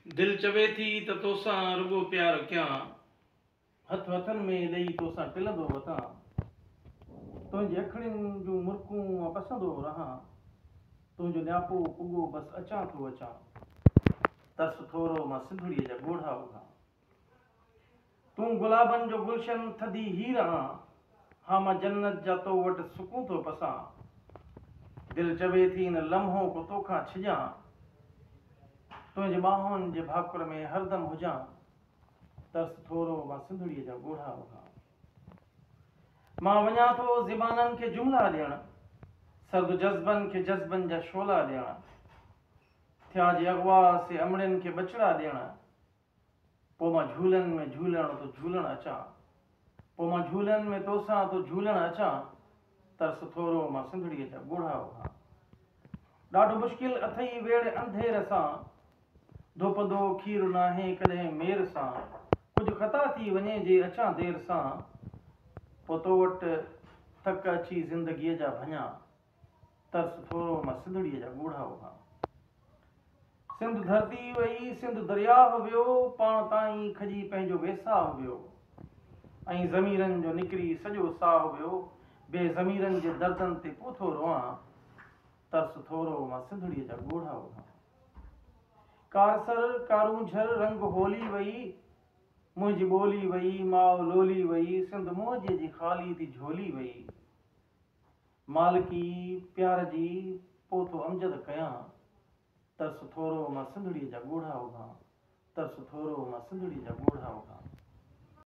दिल चवे थी त तोसां रुगो प्यार कयां, हथ हथन में ॾेई तोसां टिलंदो वतां, तुंहिंजी अखियुनि जूं मुर्कूं मां पसंदो रहां, तुंहिंजो न्यापो पुॻो बस अचां थो अचां, तरस थोरो मां सिंधड़ीअ जा ॻोढ़ा उघां। तूं गुलाबनि जो गुलशन थधी हीर आं, हा मां जन्नत जा तो वटि सुकूं थो पसां, दिल चवे थी न लम्हो को तोखां छिजां, तुंहिंजे ॿाहुनि जे भाकुर में हरदम हुजां, तरस थोरो मां सिंधड़ीअ जा ॻोढ़ा उघां। मां वञा थो ज़बाननि खे जुमिला ॾियण, सर्द जज़्बनि खे जज़्बनि जा शोला ॾियण, थिया जे अॻवा से अमड़ियुनि खे बचड़ा ॾियण, पोइ मां झूलनि में झूलण तो झूलण अचां, पोइ मां झूलनि में तोसां तो झूलण अचां, तरस थोरो मां सिंधड़ीअ जा ॻोढ़ा उघां। ॾाढो मुश्किल अथई वेड़े अंधेर सां, धोपंदो खीरु नाहे कॾहिं मेर सां, कुझु ख़ता थी वञे जे अचां देर सां, पोइ तो वटि थक अची ज़िंदगीअ जा भञा, तरस थोरो मां सिंधड़ीअ जा ॻोढ़ा उघां। सिंध धरती वई सिंध दरियाह वियो, पाण ताईं खजी पंहिंजो वेसाह वियो, ऐं ज़मीरनि जो निकिरी सॼो साह वियो, बेज़मीरनि जे दर्दनि ते पोथो रोआं, तरस थोरो मां सिंधड़ीअ जा ॻोढ़ा उघां। कारसर कारूंझर रंग होली वई, मुंहिंजी ॿोली वई माउ लोली वई, सिंध मौज जी ख़ाली थी झोली वई, मालिकी प्यार जी पोथो अमजद कयां, तरस थोरो मां सिंधड़ीअ जा ॻोढ़ा उघां, तरस थोरो मां सिंधड़ीअ जा ॻोढ़ा उघां।